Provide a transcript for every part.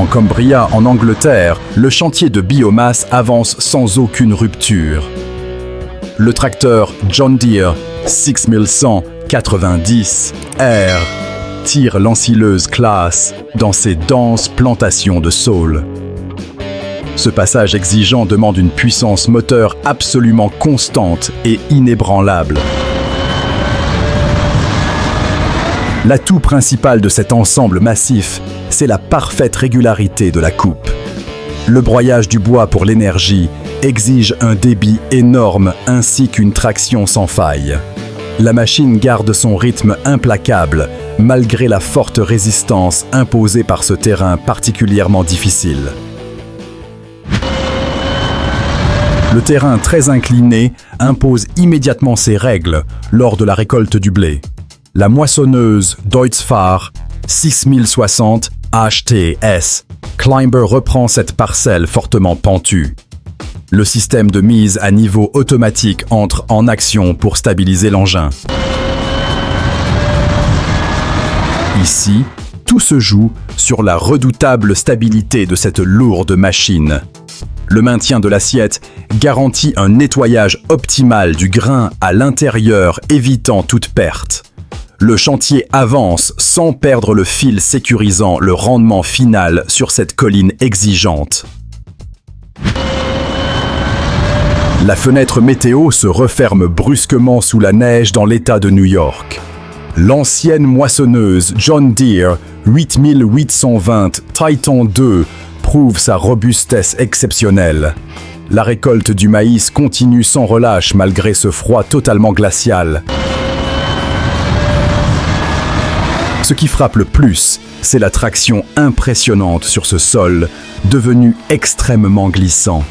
En Cumbria, en Angleterre, le chantier de biomasse avance sans aucune rupture. Le tracteur John Deere 6190R tire l'ensileuse Claas dans ses denses plantations de saules. Ce passage exigeant demande une puissance moteur absolument constante et inébranlable. L'atout principal de cet ensemble massif, c'est la parfaite régularité de la coupe. Le broyage du bois pour l'énergie exige un débit énorme ainsi qu'une traction sans faille. La machine garde son rythme implacable malgré la forte résistance imposée par ce terrain particulièrement difficile. Le terrain très incliné impose immédiatement ses règles lors de la récolte du blé. La moissonneuse Deutz-Fahr 6060 HTS Climber reprend cette parcelle fortement pentue. Le système de mise à niveau automatique entre en action pour stabiliser l'engin. Ici, tout se joue sur la redoutable stabilité de cette lourde machine. Le maintien de l'assiette garantit un nettoyage optimal du grain à l'intérieur, évitant toute perte. Le chantier avance sans perdre le fil sécurisant le rendement final sur cette colline exigeante. La fenêtre météo se referme brusquement sous la neige dans l'État de New York. L'ancienne moissonneuse John Deere 8820 Titan 2 prouve sa robustesse exceptionnelle. La récolte du maïs continue sans relâche malgré ce froid totalement glacial. Ce qui frappe le plus, c'est la traction impressionnante sur ce sol, devenu extrêmement glissant.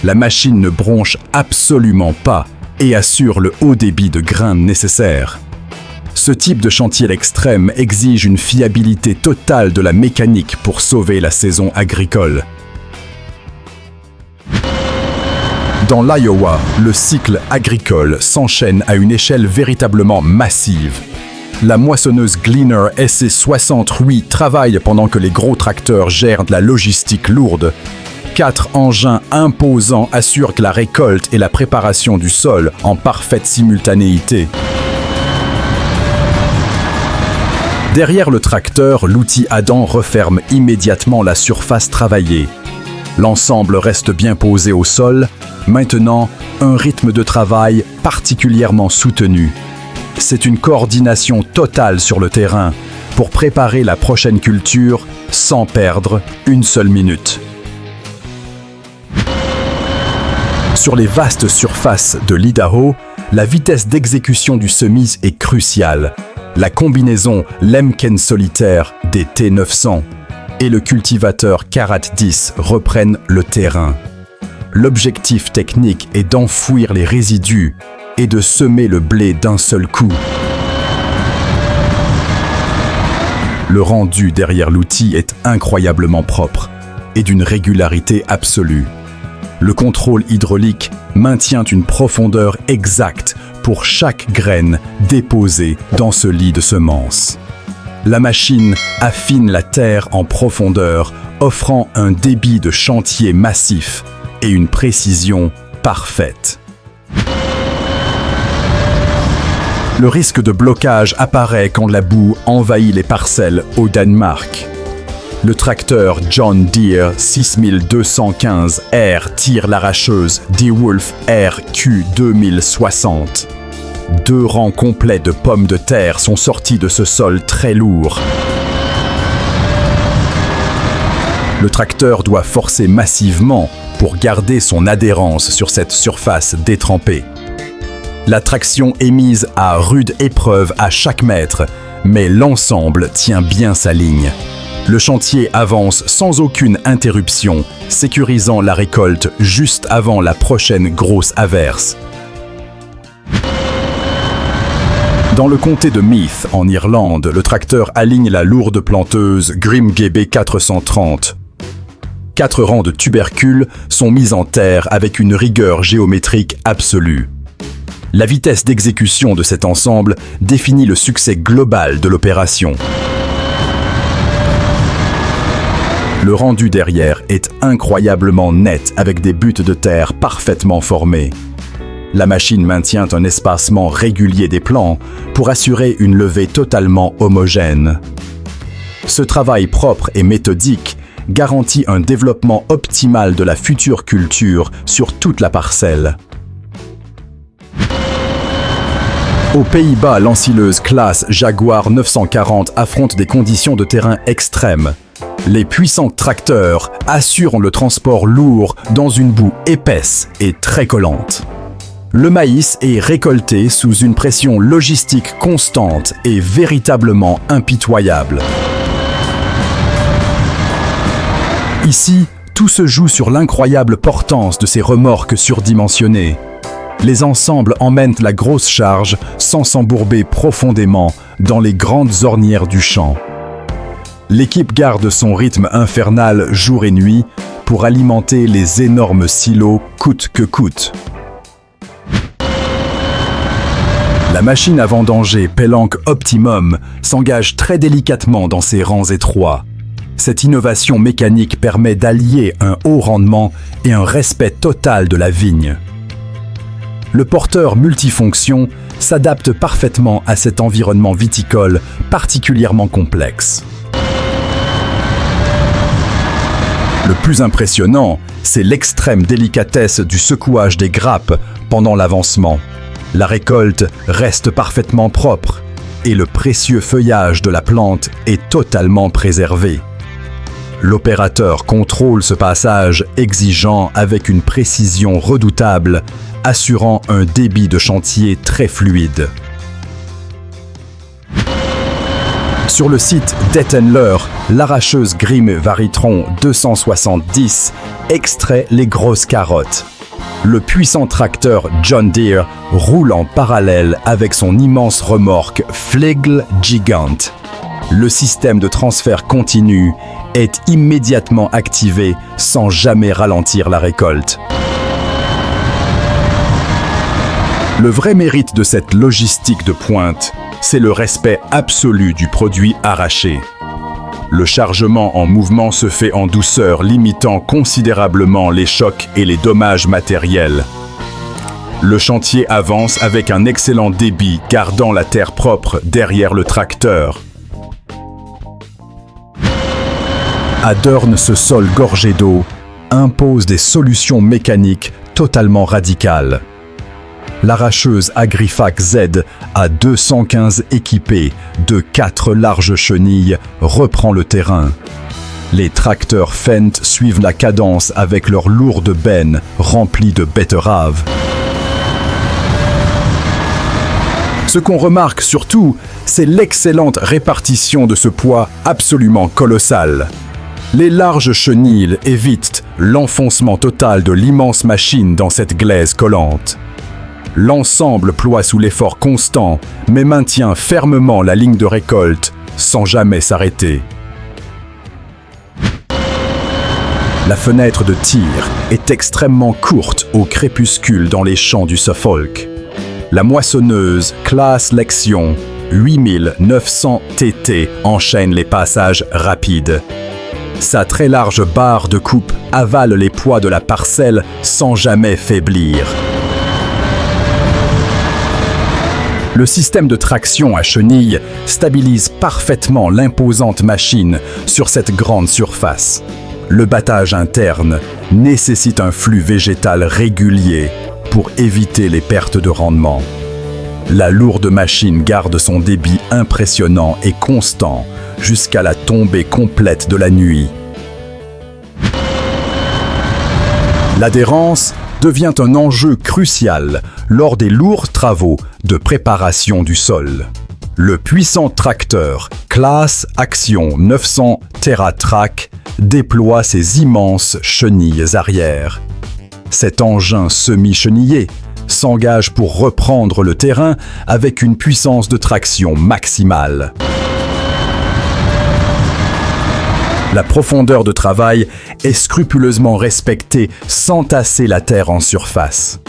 La machine ne bronche absolument pas et assure le haut débit de grains nécessaire. Ce type de chantier à l'extrême exige une fiabilité totale de la mécanique pour sauver la saison agricole. Dans l'Iowa, le cycle agricole s'enchaîne à une échelle véritablement massive. La moissonneuse Gleaner SC60 travaille pendant que les gros tracteurs gèrent de la logistique lourde. 4 engins imposants assurent la récolte et la préparation du sol en parfaite simultanéité. Derrière le tracteur, l'outil Adam referme immédiatement la surface travaillée. L'ensemble reste bien posé au sol. Maintenant, un rythme de travail particulièrement soutenu. C'est une coordination totale sur le terrain pour préparer la prochaine culture sans perdre une seule minute. Sur les vastes surfaces de l'Idaho, la vitesse d'exécution du semis est cruciale. La combinaison Lemken solitaire des T900 et le cultivateur Carat 10 reprennent le terrain. L'objectif technique est d'enfouir les résidus et de semer le blé d'un seul coup. Le rendu derrière l'outil est incroyablement propre et d'une régularité absolue. Le contrôle hydraulique maintient une profondeur exacte pour chaque graine déposée dans ce lit de semences. La machine affine la terre en profondeur, offrant un débit de chantier massif et une précision parfaite. Le risque de blocage apparaît quand la boue envahit les parcelles au Danemark. Le tracteur John Deere 6215R tire l'arracheuse DeWolf RQ 2060. 2 rangs complets de pommes de terre sont sortis de ce sol très lourd. Le tracteur doit forcer massivement pour garder son adhérence sur cette surface détrempée. La traction est mise à rude épreuve à chaque mètre, mais l'ensemble tient bien sa ligne. Le chantier avance sans aucune interruption, sécurisant la récolte juste avant la prochaine grosse averse. Dans le comté de Meath, en Irlande, le tracteur aligne la lourde planteuse Grimgebe 430. 4 rangs de tubercules sont mis en terre avec une rigueur géométrique absolue. La vitesse d'exécution de cet ensemble définit le succès global de l'opération. Le rendu derrière est incroyablement net avec des buttes de terre parfaitement formées. La machine maintient un espacement régulier des plans pour assurer une levée totalement homogène. Ce travail propre et méthodique garantit un développement optimal de la future culture sur toute la parcelle. Aux Pays-Bas, l'ensileuse classe Jaguar 940 affronte des conditions de terrain extrêmes. Les puissants tracteurs assurent le transport lourd dans une boue épaisse et très collante. Le maïs est récolté sous une pression logistique constante et véritablement impitoyable. Ici, tout se joue sur l'incroyable portance de ces remorques surdimensionnées. Les ensembles emmènent la grosse charge sans s'embourber profondément dans les grandes ornières du champ. L'équipe garde son rythme infernal jour et nuit pour alimenter les énormes silos coûte que coûte. La machine à vendanger Pellenc Optimum s'engage très délicatement dans ses rangs étroits. Cette innovation mécanique permet d'allier un haut rendement et un respect total de la vigne. Le porteur multifonction s'adapte parfaitement à cet environnement viticole particulièrement complexe. Le plus impressionnant, c'est l'extrême délicatesse du secouage des grappes pendant l'avancement. La récolte reste parfaitement propre et le précieux feuillage de la plante est totalement préservé. L'opérateur contrôle ce passage exigeant avec une précision redoutable, assurant un débit de chantier très fluide. Sur le site d'Ettenler, l'arracheuse Grimm Varitron 270 extrait les grosses carottes. Le puissant tracteur John Deere roule en parallèle avec son immense remorque Flegel Gigant. Le système de transfert continu est immédiatement activé sans jamais ralentir la récolte. Le vrai mérite de cette logistique de pointe, c'est le respect absolu du produit arraché. Le chargement en mouvement se fait en douceur, limitant considérablement les chocs et les dommages matériels. Le chantier avance avec un excellent débit, gardant la terre propre derrière le tracteur. À Deurne, ce sol gorgé d'eau impose des solutions mécaniques totalement radicales. L'arracheuse Agrifac Z à 215 équipée de 4 larges chenilles reprend le terrain. Les tracteurs Fendt suivent la cadence avec leurs lourdes bennes remplies de betteraves. Ce qu'on remarque surtout, c'est l'excellente répartition de ce poids absolument colossal. Les larges chenilles évitent l'enfoncement total de l'immense machine dans cette glaise collante. L'ensemble ploie sous l'effort constant, mais maintient fermement la ligne de récolte, sans jamais s'arrêter. La fenêtre de tir est extrêmement courte au crépuscule dans les champs du Suffolk. La moissonneuse classe Lexion 8900 TT enchaîne les passages rapides. Sa très large barre de coupe avale les poids de la parcelle sans jamais faiblir. Le système de traction à chenilles stabilise parfaitement l'imposante machine sur cette grande surface. Le battage interne nécessite un flux végétal régulier pour éviter les pertes de rendement. La lourde machine garde son débit impressionnant et constant jusqu'à la tombée complète de la nuit. L'adhérence devient un enjeu crucial lors des lourds travaux de préparation du sol. Le puissant tracteur classe Action 900 TerraTrack déploie ses immenses chenilles arrière. Cet engin semi-chenillé s'engage pour reprendre le terrain avec une puissance de traction maximale. La profondeur de travail est scrupuleusement respectée sans tasser la terre en surface.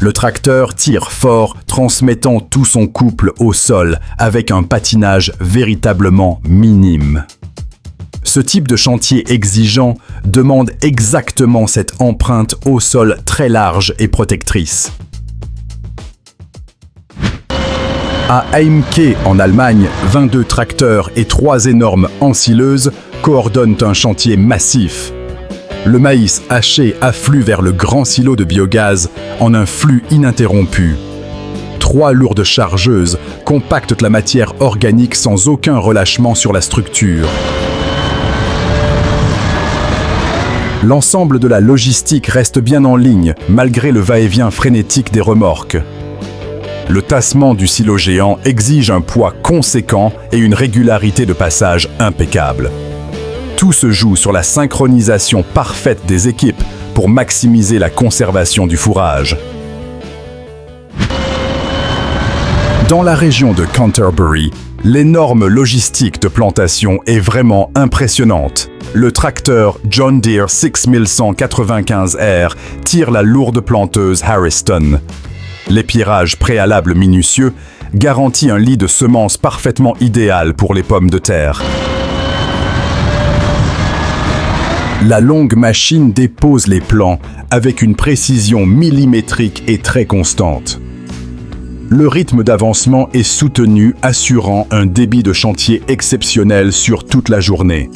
Le tracteur tire fort, transmettant tout son couple au sol avec un patinage véritablement minime. Ce type de chantier exigeant demande exactement cette empreinte au sol très large et protectrice. À Eimke, en Allemagne, 22 tracteurs et 3 énormes ensileuses coordonnent un chantier massif. Le maïs haché afflue vers le grand silo de biogaz en un flux ininterrompu. 3 lourdes chargeuses compactent la matière organique sans aucun relâchement sur la structure. L'ensemble de la logistique reste bien en ligne, malgré le va-et-vient frénétique des remorques. Le tassement du silo géant exige un poids conséquent et une régularité de passage impeccable. Tout se joue sur la synchronisation parfaite des équipes pour maximiser la conservation du fourrage. Dans la région de Canterbury, l'énorme logistique de plantation est vraiment impressionnante. Le tracteur John Deere 6195R tire la lourde planteuse Harriston. L'épierrage préalable minutieux garantit un lit de semences parfaitement idéal pour les pommes de terre. La longue machine dépose les plants avec une précision millimétrique et très constante. Le rythme d'avancement est soutenu, assurant un débit de chantier exceptionnel sur toute la journée.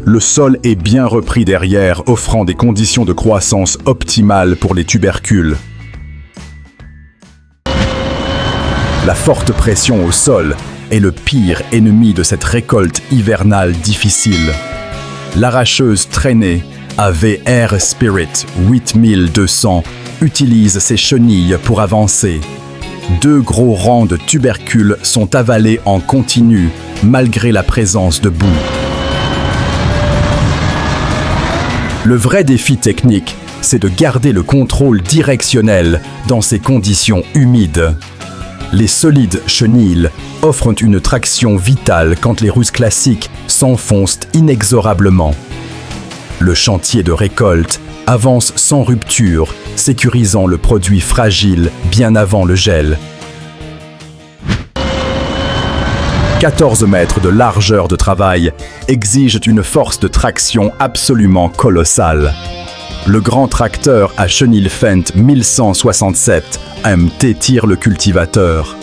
Le sol est bien repris derrière, offrant des conditions de croissance optimales pour les tubercules. La forte pression au sol est le pire ennemi de cette récolte hivernale difficile. L'arracheuse traînée AVR Spirit 8200 utilise ses chenilles pour avancer. 2 gros rangs de tubercules sont avalés en continu, malgré la présence de boue. Le vrai défi technique, c'est de garder le contrôle directionnel dans ces conditions humides. Les solides chenilles offrent une traction vitale quand les russes classiques s'enfoncent inexorablement. Le chantier de récolte avance sans rupture, sécurisant le produit fragile bien avant le gel. 14 mètres de largeur de travail exigent une force de traction absolument colossale. Le grand tracteur à chenille Fendt 1167 MT tire le cultivateur.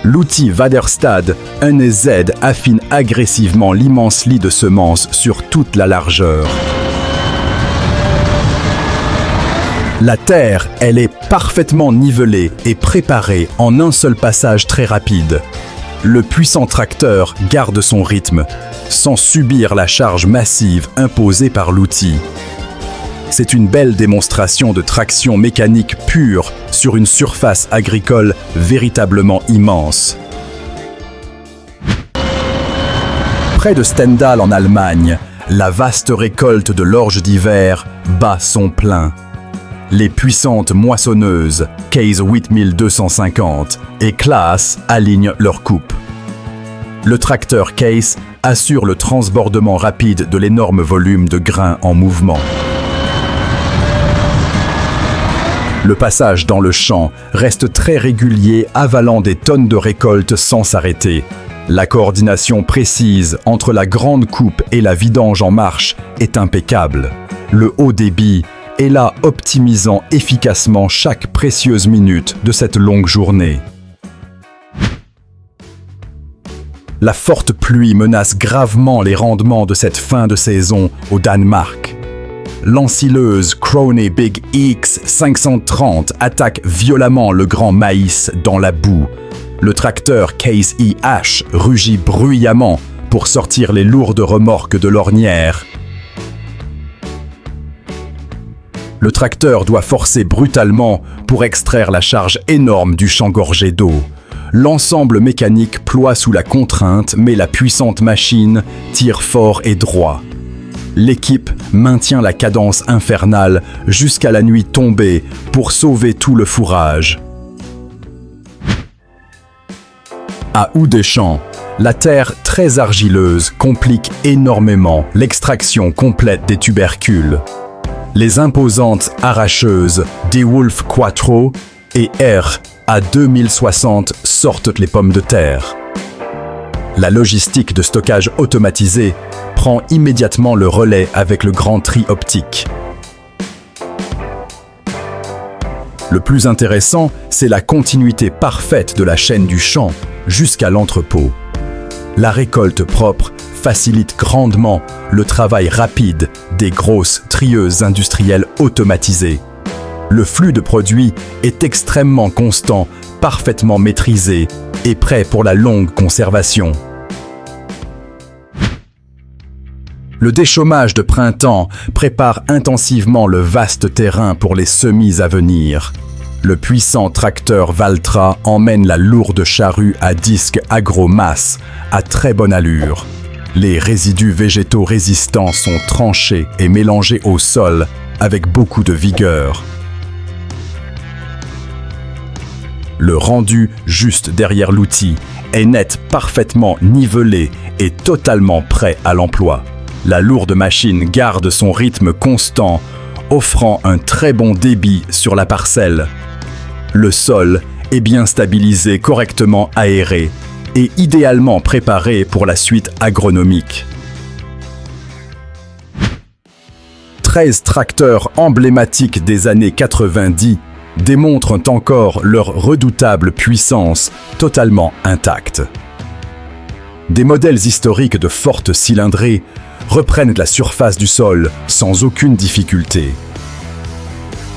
L'outil Vaderstad 1Z affine agressivement l'immense lit de semences sur toute la largeur. La terre, elle est parfaitement nivelée et préparée en un seul passage très rapide. Le puissant tracteur garde son rythme, sans subir la charge massive imposée par l'outil. C'est une belle démonstration de traction mécanique pure sur une surface agricole véritablement immense. Près de Stendal en Allemagne, la vaste récolte de l'orge d'hiver bat son plein. Les puissantes moissonneuses Case 8250 et Claas alignent leurs coupes. Le tracteur Case assure le transbordement rapide de l'énorme volume de grains en mouvement. Le passage dans le champ reste très régulier, avalant des tonnes de récolte sans s'arrêter. La coordination précise entre la grande coupe et la vidange en marche est impeccable. Le haut débit est là, optimisant efficacement chaque précieuse minute de cette longue journée. La forte pluie menace gravement les rendements de cette fin de saison au Danemark. L'ensileuse Krone Big X 530 attaque violemment le grand maïs dans la boue. Le tracteur Case IH rugit bruyamment pour sortir les lourdes remorques de l'ornière. Le tracteur doit forcer brutalement pour extraire la charge énorme du champ gorgé d'eau. L'ensemble mécanique ploie sous la contrainte, mais la puissante machine tire fort et droit. L'équipe maintient la cadence infernale jusqu'à la nuit tombée pour sauver tout le fourrage. À Oudéchamps, la terre très argileuse complique énormément l'extraction complète des tubercules. Les imposantes arracheuses DeWolf Quattro et R à 2060 sortent les pommes de terre. La logistique de stockage automatisée prend immédiatement le relais avec le grand tri optique. Le plus intéressant, c'est la continuité parfaite de la chaîne du champ jusqu'à l'entrepôt. La récolte propre facilite grandement le travail rapide des grosses trieuses industrielles automatisées. Le flux de produits est extrêmement constant, parfaitement maîtrisé et prêt pour la longue conservation. Le déchômage de printemps prépare intensivement le vaste terrain pour les semis à venir. Le puissant tracteur Valtra emmène la lourde charrue à disque agromasse à très bonne allure. Les résidus végétaux résistants sont tranchés et mélangés au sol avec beaucoup de vigueur. Le rendu juste derrière l'outil est net, parfaitement nivelé et totalement prêt à l'emploi. La lourde machine garde son rythme constant, offrant un très bon débit sur la parcelle. Le sol est bien stabilisé, correctement aéré et idéalement préparé pour la suite agronomique. 13 tracteurs emblématiques des années 90 démontrent encore leur redoutable puissance totalement intacte. Des modèles historiques de forte cylindrée reprennent la surface du sol sans aucune difficulté.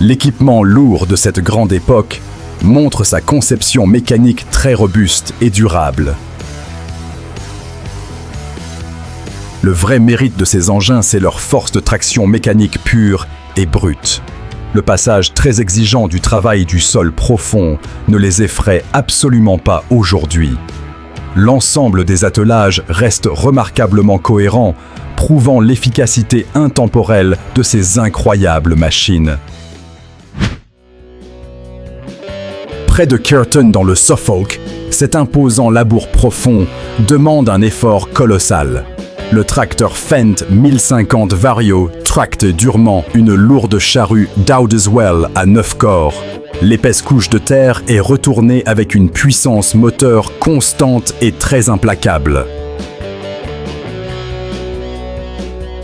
L'équipement lourd de cette grande époque montre sa conception mécanique très robuste et durable. Le vrai mérite de ces engins, c'est leur force de traction mécanique pure et brute. Le passage très exigeant du travail du sol profond ne les effraie absolument pas aujourd'hui. L'ensemble des attelages reste remarquablement cohérent, prouvant l'efficacité intemporelle de ces incroyables machines. Près de Cureton dans le Suffolk, cet imposant labour profond demande un effort colossal. Le tracteur Fendt 1050 Vario tracte durement une lourde charrue Dowdeswell à 9 corps. L'épaisse couche de terre est retournée avec une puissance moteur constante et très implacable.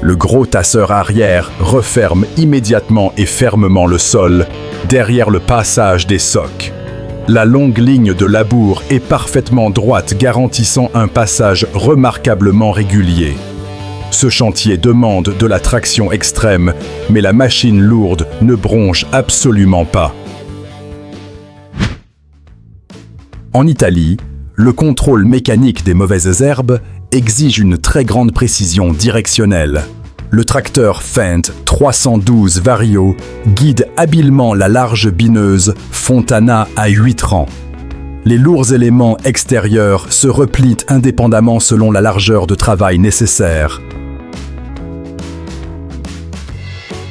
Le gros tasseur arrière referme immédiatement et fermement le sol, derrière le passage des socs. La longue ligne de labour est parfaitement droite, garantissant un passage remarquablement régulier. Ce chantier demande de la traction extrême, mais la machine lourde ne bronche absolument pas. En Italie, le contrôle mécanique des mauvaises herbes exige une très grande précision directionnelle. Le tracteur Fendt 312 Vario guide habilement la large bineuse Fontana à 8 rangs. Les lourds éléments extérieurs se replient indépendamment selon la largeur de travail nécessaire.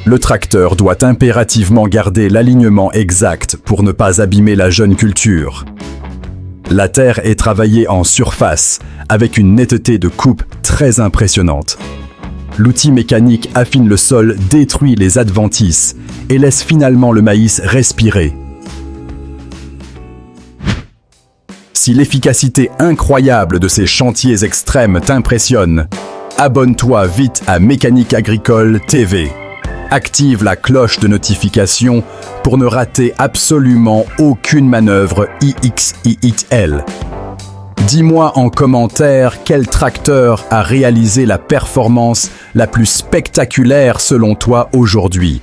Le tracteur doit impérativement garder l'alignement exact pour ne pas abîmer la jeune culture. La terre est travaillée en surface, avec une netteté de coupe très impressionnante. L'outil mécanique affine le sol, détruit les adventices et laisse finalement le maïs respirer. Si l'efficacité incroyable de ces chantiers extrêmes t'impressionne, abonne-toi vite à Mécanique Agricole TV. Active la cloche de notification pour ne rater absolument aucune manœuvre IXIXL. Dis-moi en commentaire quel tracteur a réalisé la performance la plus spectaculaire selon toi aujourd'hui.